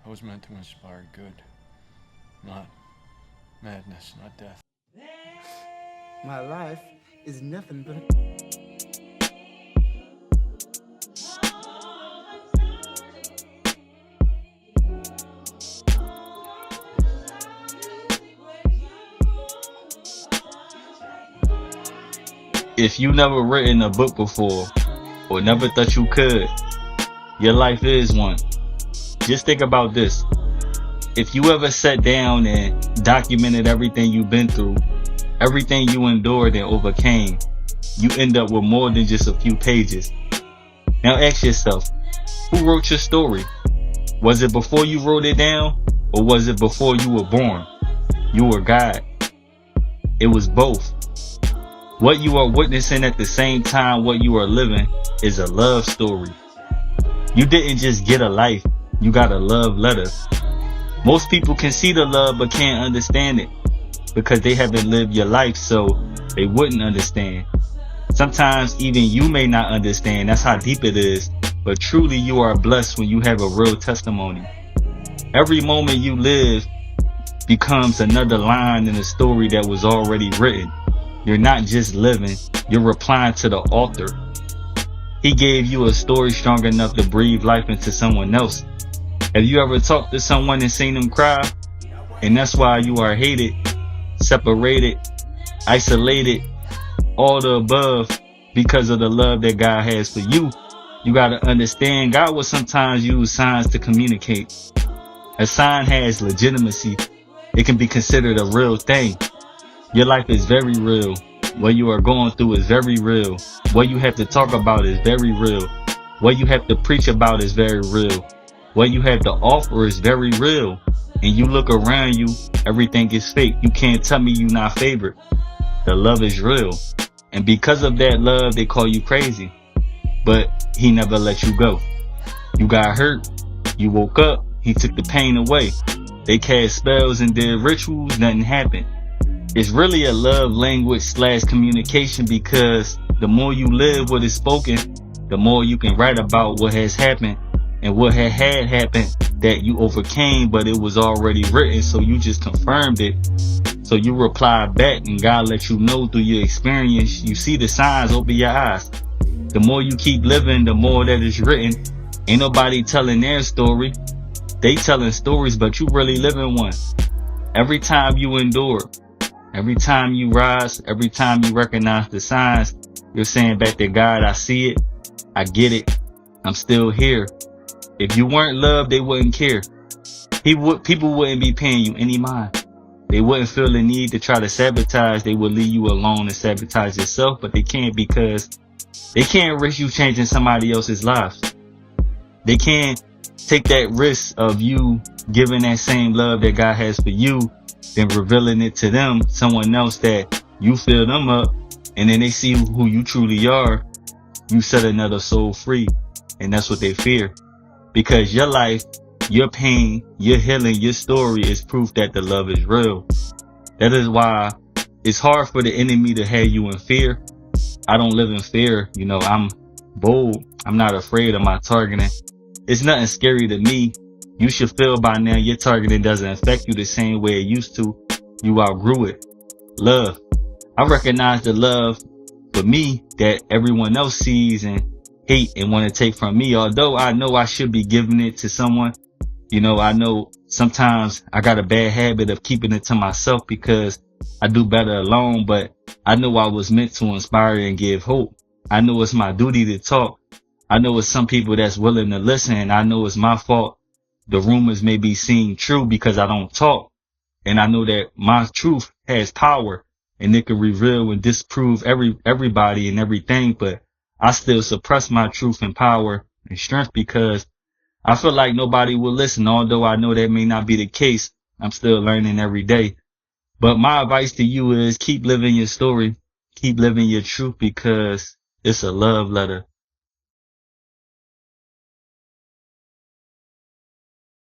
I was meant to inspire good, not madness, not death. My life is nothing but If you never written a book before or never thought you could, your life is one. Just think about this. If you ever sat down and documented everything you've been through, everything you endured and overcame, you end up with more than just a few pages. Now ask yourself, who wrote your story? Was it before you wrote it down, or was it before you were born? You were God. It was both. What you are witnessing at the same time what you are living is a love story. You didn't just get a life, you got a love letter. Most people can see the love but can't understand it because they haven't lived your life, so they wouldn't understand. Sometimes even you may not understand, that's how deep it is, but truly you are blessed when you have a real testimony. Every moment you live becomes another line in a story that was already written. You're not just living, you're replying to the author. He gave you a story strong enough to breathe life into someone else. Have you ever talked to someone and seen them cry? And that's why you are hated, separated, isolated, all the above, because of the love that God has for you. You got to understand, God will sometimes use signs to communicate. A sign has legitimacy. It can be considered a real thing. Your life is very real. What you are going through is very real. What you have to talk about is very real. What you have to preach about is very real. What you have to offer is very real. And you look around you, everything is fake. You can't tell me you're not favored. The love is real. And because of that love, they call you crazy. But he never let you go. You got hurt. You woke up. He took the pain away. They cast spells and did rituals. Nothing happened. It's really a love language / communication, because the more you live what is spoken, the more you can write about what has happened and what had happened that you overcame, but it was already written, so you just confirmed it. So you reply back and God let you know through your experience. You see the signs, open your eyes. The more you keep living, the more that is written. Ain't nobody telling their story. They telling stories, but you really living one. Every time you endure, every time you rise, every time you recognize the signs, you're saying back to God, I see it, I get it, I'm still here. If you weren't loved, they wouldn't care. People wouldn't be paying you any mind. They wouldn't feel the need to try to sabotage. They would leave you alone and sabotage yourself, but they can't, because they can't risk you changing somebody else's life. They can't take that risk of you giving that same love that God has for you, then revealing it to them, someone else, that you fill them up, and then they see who you truly are. You set another soul free, and that's what they fear. Because your life, your pain, your healing, your story is proof that the love is real. That is why it's hard for the enemy to have you in fear. I don't live in fear. You know, I'm bold. I'm not afraid of my targeting. It's nothing scary to me. You should feel by now your targeting doesn't affect you the same way it used to. You outgrew it. Love. I recognize the love for me that everyone else sees and hate and want to take from me. Although I know I should be giving it to someone. You know, I know sometimes I got a bad habit of keeping it to myself because I do better alone, but I know I was meant to inspire and give hope. I know it's my duty to talk. I know it's some people that's willing to listen, and I know it's my fault. The rumors may be seen true because I don't talk. And I know that my truth has power and it can reveal and disprove everybody and everything, but I still suppress my truth and power and strength because I feel like nobody will listen. Although I know that may not be the case, I'm still learning every day. But my advice to you is keep living your story, keep living your truth, because it's a love letter.